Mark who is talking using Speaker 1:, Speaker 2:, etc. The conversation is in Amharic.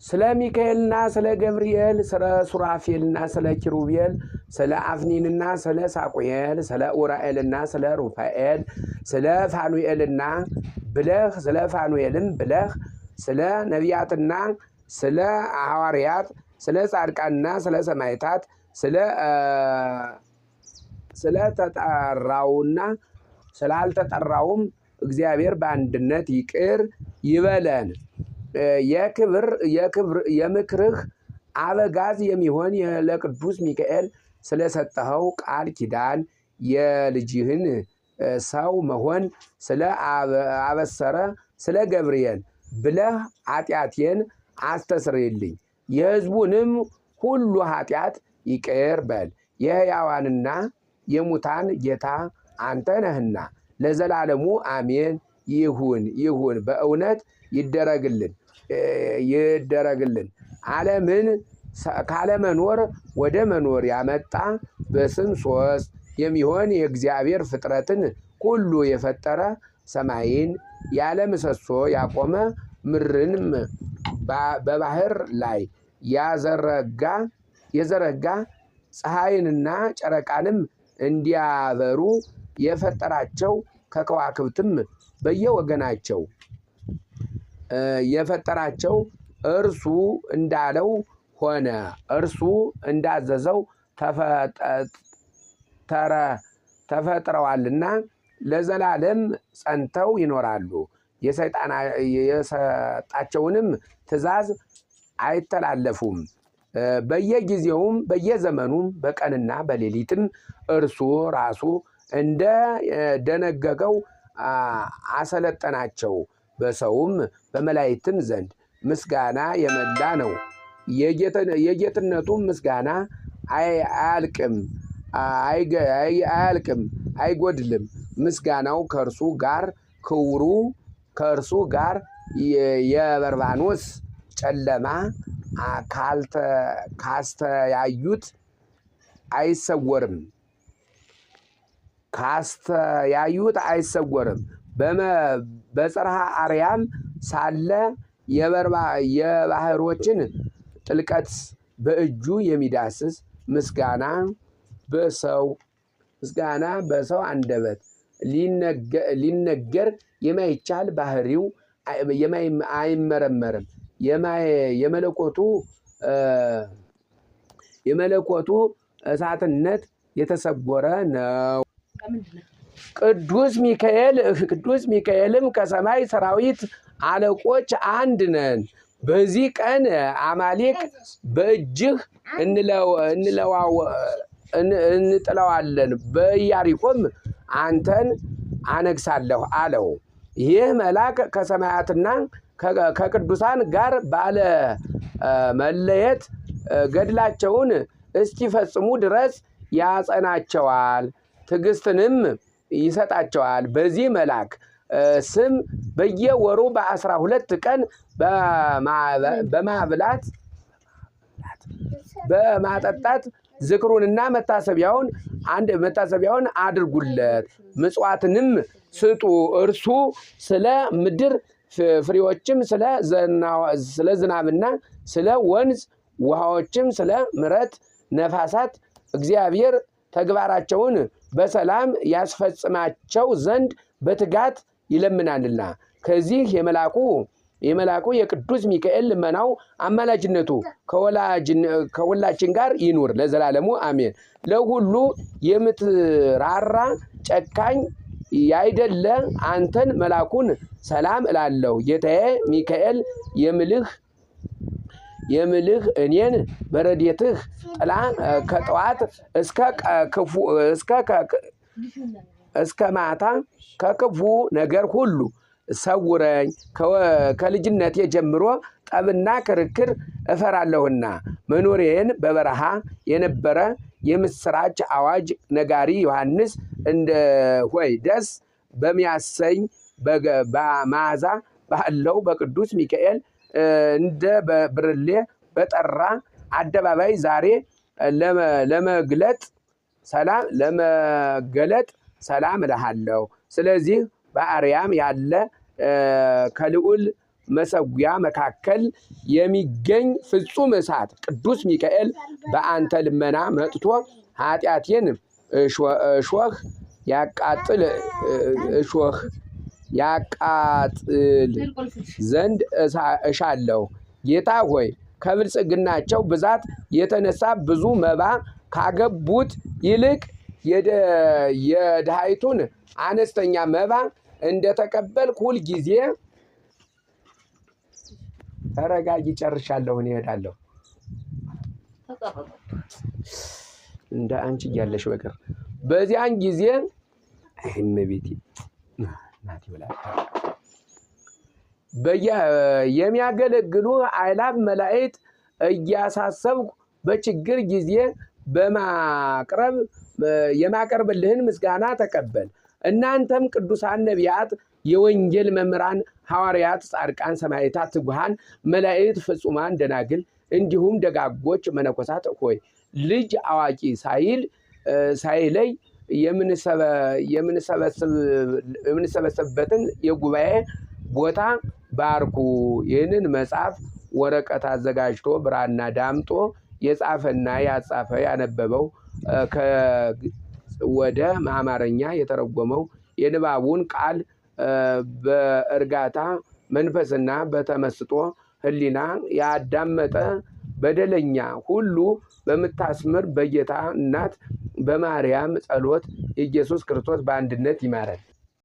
Speaker 1: ስለ ሚካኤልና ስለ ገብርኤል ስለ ሱራፌልና ስለ ኪሩቤል ስለ አፍኒንና ስለ ሳቁኤል ስለ ኡራኤልና ስለ ሩፋኤል ስለ ፋኑኤልና ብለህ ስለ ፋኑኤልም ብለህ ስለ ነቢያትና ስለ ሐዋርያት ስለ ጻድቃንና ስለ ሰማዕታት ስለ ተጠራውና ስላልተጠራውም እግዚአብሔር በአንድነት ይቅር ይበለን። የምክርህ አበጋዝ የሚሆን ለቅዱስ ሚካኤል ስለሰጠኸው ቃል ኪዳን የልጅህን ሰው መሆን ስለ አበሰረ ስለ ገብርኤል ብለህ ኃጢአቴን አስተስርይልኝ። የሕዝቡንም ሁሉ ኃጢአት ይቅር በል። የሕያዋንና የሙታን ጌታ አንተ ነህና ለዘላለሙ አሜን። ይሁን በእውነት ይደረግልን። ዓለምን ካለመኖር ወደ መኖር ያመጣ በስም ሶስት የሚሆን የእግዚአብሔር ፍጥረትን ሁሉ የፈጠረ ሰማይን ያለ ምሰሶ ያቆመ ምድርንም በባህር ላይ የዘረጋ ፀሐይንና ጨረቃንም እንዲያበሩ የፈጠራቸው ከከዋክብትም በየወገናቸው የፈጠራቸው እርሱ እንዳለው ሆነ። እርሱ እንዳዘዘው ተፈጥረዋልና ለዘላለም ጸንተው ይኖራሉ። የሰጣቸውንም ትእዛዝ አይተላለፉም። በየጊዜውም በየዘመኑም በቀንና በሌሊትም እርሱ ራሱ እንደ ደነገገው አሰለጠናቸው። በሰውም በመላእክትም ዘንድ ምስጋና የመላ ነው። የጌትነቱም ምስጋና አያልቅም አይጎድልም። ምስጋናው ከእርሱ ጋር ክብሩ ከእርሱ ጋር የበርባኖስ ጨለማ ካስተያዩት አይሰወርም። በጽርሐ አርያም ሳለ የባህሮችን ጥልቀት በእጁ የሚዳስስ ምስጋና በሰው አንደበት ሊነገር የማይቻል ባህሪው አይመረመርም። የመለኮቱ እሳትነት የተሰወረ ነው። ቅዱስ ሚካኤልም ከሰማይ ሰራዊት አለቆች አንድ ነን። በዚህ ቀን አማሌቅ በእጅህ እንጥለዋለን፣ በኢያሪኮም አንተን አነግሳለሁ አለው። ይህ መልአክ ከሰማያትና ከቅዱሳን ጋር ባለ መለየት ገድላቸውን እስኪፈጽሙ ድረስ ያጸናቸዋል፣ ትዕግስትንም ይሰጣቸዋል። በዚህ መልአክ ስም በየወሩ በ12 ቀን በማጠጣት ዝክሩንና መታሰቢያውን አድርጉለት። ምጽዋትንም ስጡ። እርሱ ስለ ምድር ፍሬዎችም ስለ ዝናብና ስለ ወንዝ ውሃዎችም ስለ ምሕረት ነፋሳት እግዚአብሔር ተግባራቸውን በሰላም ያስፈጽማቸው ዘንድ በትጋት ይለምናልና። ከዚህ የመልአኩ የቅዱስ ሚካኤል ልመናው አማላጅነቱ ከሁላችን ጋር ይኑር ለዘላለሙ አሜን። ለሁሉ የምትራራ ጨካኝ ያይደለ አንተን መልአኩን ሰላም እላለሁ። ጌታዬ ሚካኤል የምልህ እኔን በረድኤትህ ጥላ ከጠዋት እስከ ማታ ከክፉ ነገር ሁሉ ሰውረኝ። ከልጅነቴ ጀምሮ ጠብና ክርክር እፈራለሁና መኖሪያዬን በበረሃ የነበረ የምስራች አዋጅ ነጋሪ ዮሐንስ ሆይ ደስ በሚያሰኝ በመዓዛ ባለው በቅዱስ ሚካኤል እንደ ብርሌ በጠራ አደባባይ ዛሬ ለመገለጥ ሰላም እልሃለሁ። ስለዚህ በአርያም ያለ ከልዑል መሰዊያ መካከል የሚገኝ ፍጹም እሳት ቅዱስ ሚካኤል በአንተ ልመና መጥቶ ኃጢአቴን እሾህ ያቃጥል ዘንድ እሻለሁ። ጌታ ሆይ ከብልጽግናቸው ብዛት የተነሳ ብዙ መባ ካገቡት ይልቅ የድሃይቱን አነስተኛ መባ እንደተቀበልኩ ሁልጊዜ ተረጋጊ፣ ጨርሻለሁ፣ እሄዳለሁ። እንደ አንቺ እያለሽ በቀር በዚያን ጊዜ እመቤቴ ናት ይላል የሚያገለግሉ አእላፍ መላእክት እያሳሰብኩ በችግር ጊዜ የማቀርብልህን ምስጋና ተቀበል። እናንተም ቅዱሳን ነቢያት፣ የወንጌል መምህራን ሐዋርያት፣ ጻድቃን፣ ሰማዕታት፣ ትጉሃን መላእክት፣ ፍጹማን ደናግል እንዲሁም ደጋጎች መነኮሳት ሆይ ልጅ አዋቂ ሳይለይ የምንሰበሰብበትን የጉባኤ ቦታ ባርኩ። ይህንን መጽሐፍ ወረቀት አዘጋጅቶ ብራና ዳምጦ የጻፈና ያጻፈ ያነበበው ወደ አማርኛ የተረጎመው የንባቡን ቃል በእርጋታ መንፈስና በተመስጦ ሕሊና ያዳመጠ በደለኛ ሁሉ በምታስምር በጌታ እናት በማርያም ጸሎት ኢየሱስ ክርስቶስ በአንድነት ይማረን።